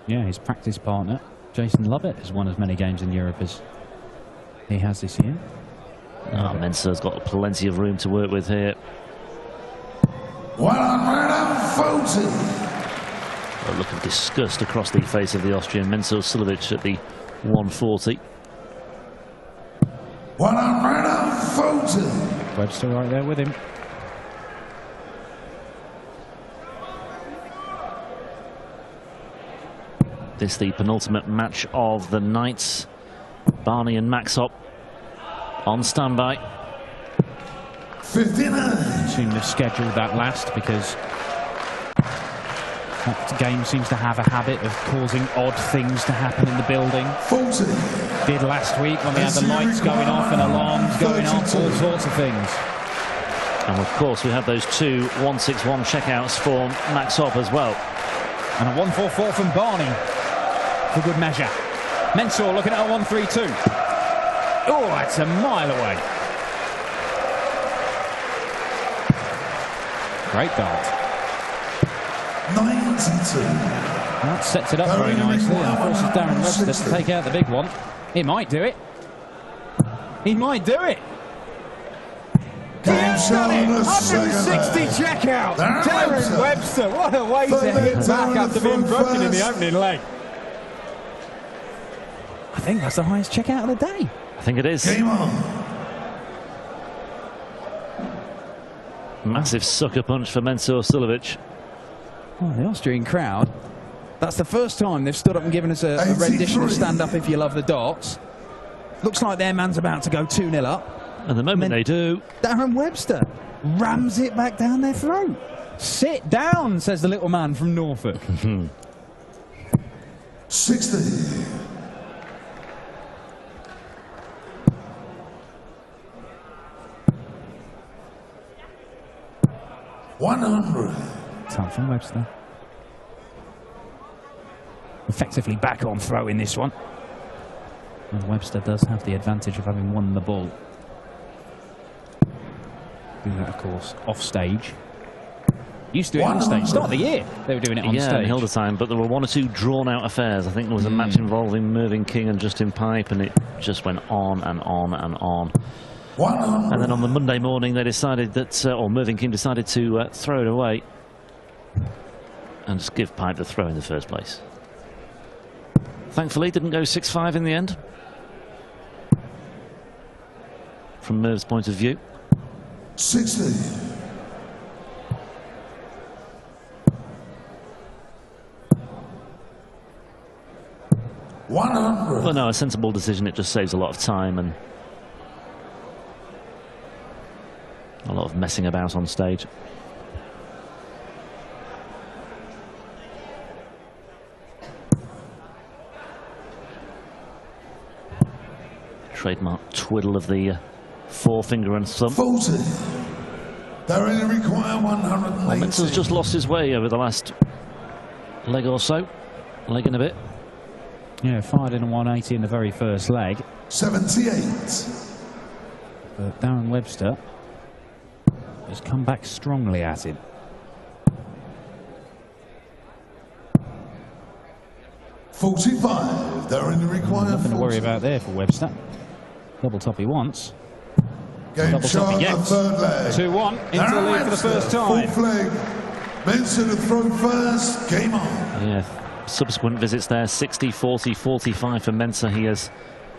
Yeah, his practice partner, Jason Lovett, has won as many games in Europe as he has this year. Mensah's got plenty of room to work with here. 140. A look of disgust across the face of the Austrian. Mensur Suljovic at the 140. 140. Webster right there with him. This the penultimate match of the night. Barney and Max Hopp on standby. 59. Soon they've scheduled that last because that game seems to have a habit of causing odd things to happen in the building. 40. Did last week when we had the lights going off and alarms going off, all sorts of things. And of course we have those two 161 checkouts for Max Hopp as well. And a 144 from Barney for good measure. Mensur looking at a 132. Oh, that's a mile away. Great dart. 92. That sets it up very nicely and forces Darren Webster to take out the big one. He might do it. He might do it. He's done it! 160 checkout! Darren Webster, what a way to hit back after being broken in the opening leg. I think that's the highest checkout of the day. I think it is. Game on. Massive sucker punch for Mensur Suljovic. Oh, the Austrian crowd. That's the first time they've stood up and given us a rendition of Stand Up If You Love the Darts. Looks like their man's about to go 2-0 up. And the moment they do, Darren Webster rams it back down their throat. Sit down, says the little man from Norfolk. 60. 100. Time from Webster. Effectively back on throw in this one. And Webster does have the advantage of having won the ball. Doing that, of course, off stage. Used to do it on stage. Start of the year, they were doing it on stage. Yeah, in Hildesheim, but there were one or two drawn-out affairs. I think there was a match involving Mervyn King and Justin Pipe, and it just went on and on and on. 100. And then on the Monday morning, they decided that, or Mervyn King decided to throw it away and just give Pipe the throw in the first place. Thankfully, didn't go 6-5 in the end. From Merv's point of view. 60. 100. Well, no, a sensible decision. It just saves a lot of time and a lot of messing about on stage. Trademark twiddle of the forefinger and thumb. 40. They only require 180. Mentor's just lost his way over the last leg or so. Leg in a bit. Yeah, fired in a 180 in the very first leg. 78. But Darren Webster has come back strongly at him. $45. They're only require Nothing to worry 40. about there for Webster. Double top he wants. Game Double top shot he the gets. third leg. 2-1 into the lead for the first time. Fourth leg. Mensur to throw first. Game on. Yeah, subsequent visits there, 60, 40, 45 for Mensah. He has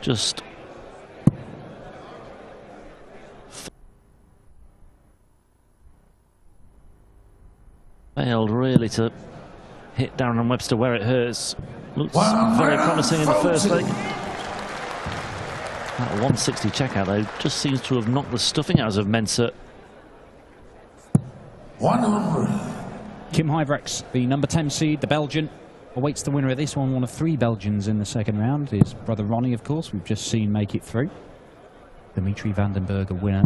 just failed really to hit Darren Webster where it hurts. Looks very promising in the first leg. That 160 checkout though just seems to have knocked the stuffing out of Mensah. 100. Kim Huybrechts, the number 10 seed, the Belgian, awaits the winner of this one. One of 3 Belgians in the second round. His brother Ronnie, of course, we've just seen make it through. Dimitri Vandenberg, a winner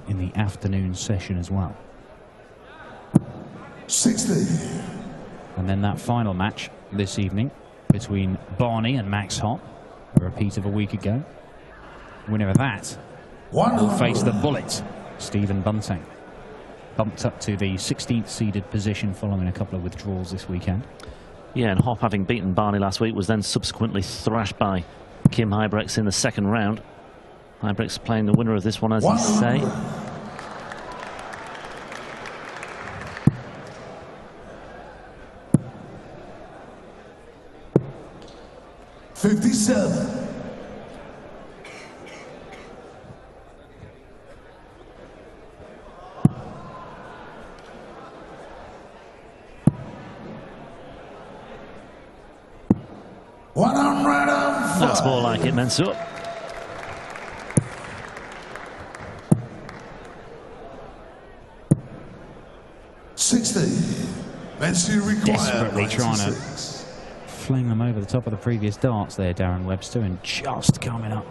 in the afternoon session as well. 60. And then that final match this evening between Barney and Max Hopp, a repeat of a week ago. Winner of that will face the Bullet, Stephen Bunting. Bumped up to the 16th seeded position following a couple of withdrawals this weekend. Yeah, and Hop, having beaten Barney last week, was then subsequently thrashed by Kim Huybrechts in the second round. Huybrechts playing the winner of this one, as you say. 57. That's more like it, Mensur. Desperately trying to fling them over the top of the previous darts there, Darren Webster, and just coming up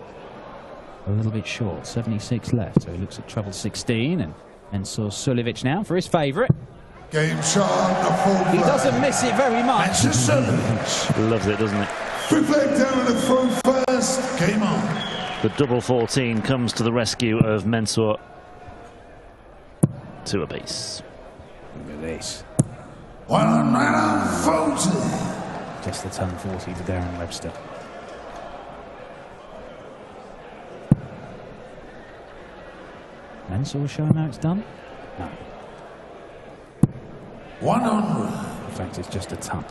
a little bit short. 76 left, so he looks at treble 16, and Mensur Suljovic now for his favourite. Game shot, he doesn't miss it very much. Loves it, doesn't it? Fifth leg down in the throw first. Game on. The double 14 comes to the rescue of Mensur. 2 apiece. Look at this. 140. Just the ton 40 for Darren Webster. Mensur showing how it's done? No. 100. In fact, it's just a ton.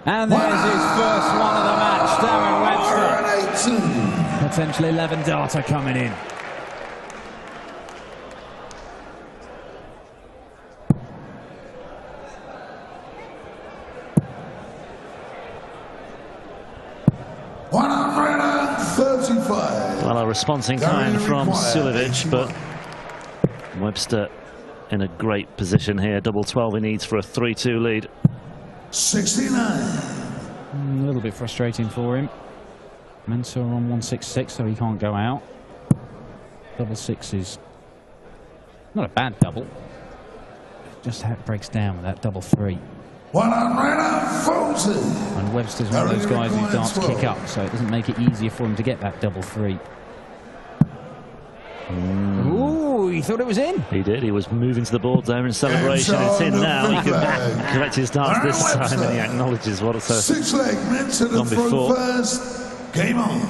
And there's his first one of the match, Darren Webster. Potentially 11 darter coming in. Well, a response in kind from Suljovic, but Webster in a great position here. Double 12 he needs for a 3-2 lead. 69. A little bit frustrating for him. Mensur on 166, so he can't go out. Double 6 is not a bad double. Just how it breaks down with that double 3. 140. And Webster's one of those guys who darts kick up, so it doesn't make it easier for him to get that double 3. Ooh, he thought it was in. He did. He was moving to the board there in celebration. It's in now. He can collect his darts this time, and he acknowledges what it's 6 leg meant to the throw first. Game on.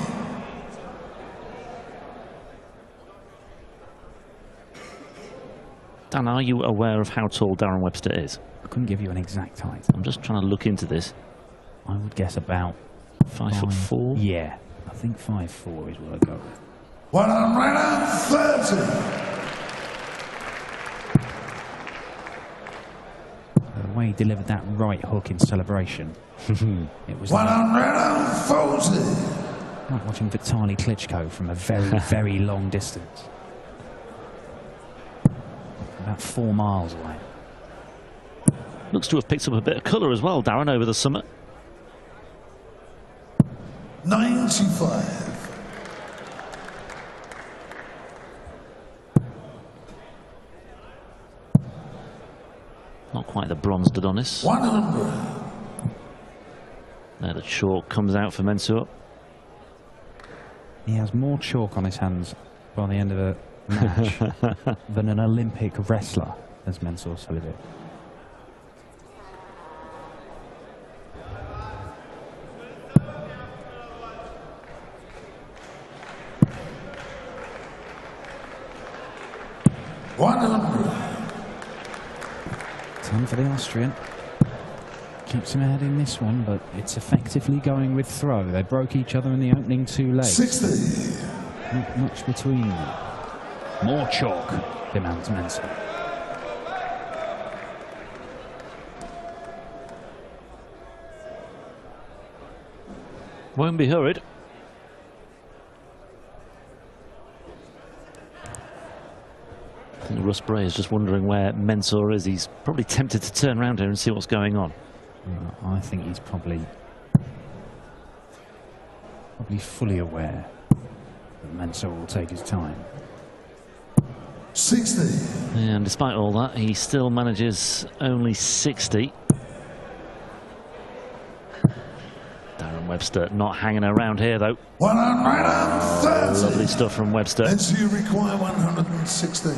Dan, are you aware of how tall Darren Webster is? I couldn't give you an exact height. I'm just trying to look into this. I would guess about 5'4". Yeah, I think 5'4" is what I go with. 130. The way he delivered that right hook in celebration. It was 140. like watching Vitaly Klitschko from a very, very long distance. About 4 miles away. Looks to have picked up a bit of colour as well, Darren, over the summer. 95. Not quite the bronzed Adonis. 100. Now the chalk comes out for Mensur. He has more chalk on his hands by the end of a match than an Olympic wrestler, as Mensur Suljovic. Time for the Austrian. Keeps him ahead in this one, but it's effectively going with throw. They broke each other in the opening 2 legs. 60. Not much between them. More chalk, demands Mensur. Won't be hurried. Russ Bray is just wondering where Mensur is. He's probably tempted to turn around here and see what's going on. I think he's probably fully aware that Mensur will take his time. 60. And despite all that, he still manages only 60. Darren Webster not hanging around here, though. 130. Lovely stuff from Webster. Hence you require 160.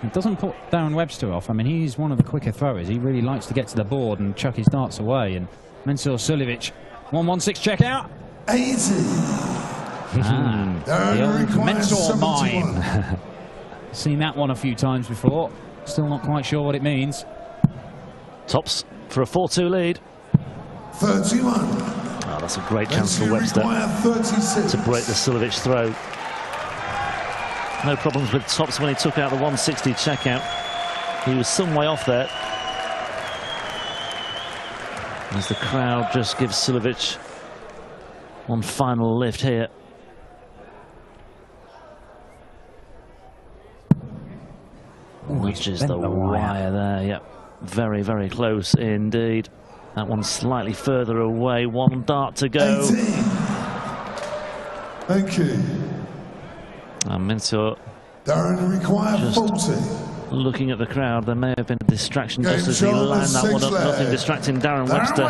It doesn't put Darren Webster off. I mean, he's one of the quicker throwers. He really likes to get to the board and chuck his darts away. And Mensur Suljovic, 116 check out. 80. The old Mensur mime. Seen that one a few times before. Still not quite sure what it means. Tops for a 4-2 lead. 31. Oh, that's a great chance for Webster to break the Suljovic throw. No problems with Tops when he took out the 160 checkout. He was some way off there. As the crowd just gives Suljovic one final lift here. Which is the wire there, yep. Very, very close indeed. That one slightly further away, one dart to go. 18. Thank you. And Mensur Darren require 40. Looking at the crowd, there may have been a distraction just as he lined that one up. Nothing distracting Darren Webster.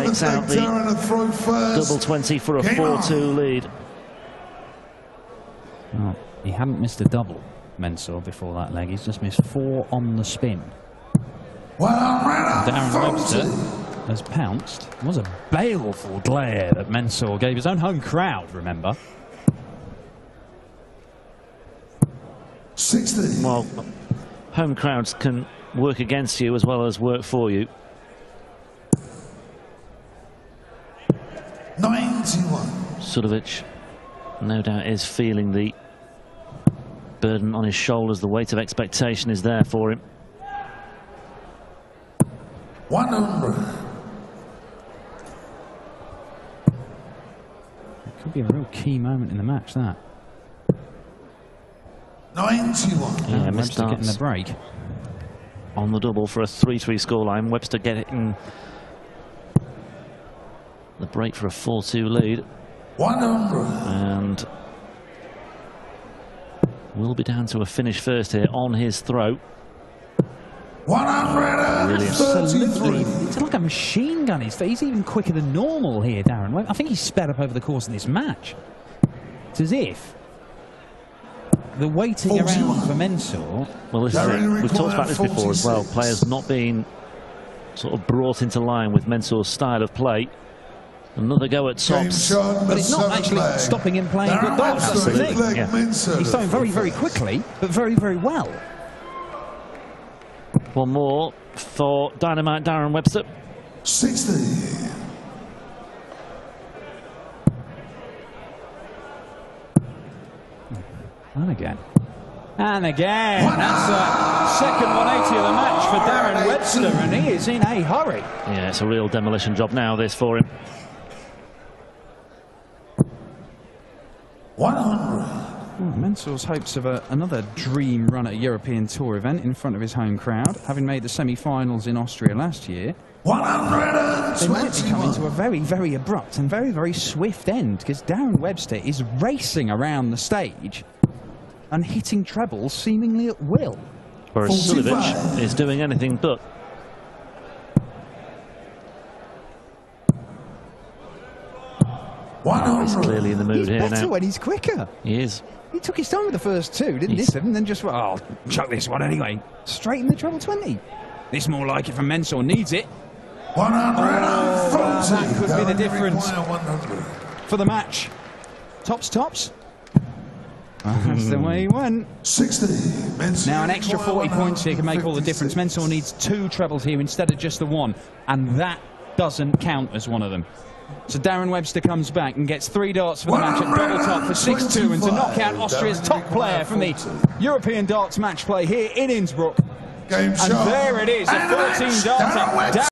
Takes out the double 20 for a 4-2 lead. Well, he hadn't missed a double, Mensur, before that leg. He's just missed 4 on the spin. Darren Webster has pounced. It was a baleful glare that Mensur gave his own home crowd, remember? 60. Well, home crowds can work against you as well as work for you. 91. Suljovic, no doubt, is feeling the burden on his shoulders. The weight of expectation is there for him. 100. It could be a real key moment in the match, that. 91. Yeah, Webster getting the break. On the double for a 3-3 scoreline. Webster getting the break for a 4-2 lead. 100. And will be down to a finish first here on his throw. 133. It's like a machine gun. He's even quicker than normal here, Darren. I think he's sped up over the course of this match. It's as if the waiting around for Mensur. Well, this is it. We've talked about this before as well. Players not being sort of brought into line with Mensur's style of play. Another go at Tops. But it's not actually stopping him playing good darts. That's the thing. Yeah. He's throwing very, very quickly, but very, very well. One more for Dynamite Darren Webster. 60. And again. And again. That's a second 180 of the match for Darren Webster, and he is in a hurry. Yeah, it's a real demolition job now, this, for him. 100. Mensur's hopes of another dream run at a European Tour event in front of his home crowd, having made the semi-finals in Austria last year. 121. They might be coming to a very, very abrupt and very, very swift end, because Darren Webster is racing around the stage and hitting trebles seemingly at will. Whereas Suljovic is doing anything but. He's clearly in the mood here now. He's better when he's quicker. He is. He took his time with the first two, didn't miss him, and then just, oh, chuck this one anyway. Straight in the treble 20. This more like it from Mensur, needs it. 140. That could be the difference for the match. Tops. That's the way he went. 60. Now an extra 40 points here can make all the difference. Mensur needs 2 trebles here instead of just the 1, and that doesn't count as one of them. So Darren Webster comes back and gets 3 darts for the match at double top for 6-2, and to knock out Austria's top player from the European darts match play here in Innsbruck. And there it is, a 14 darter.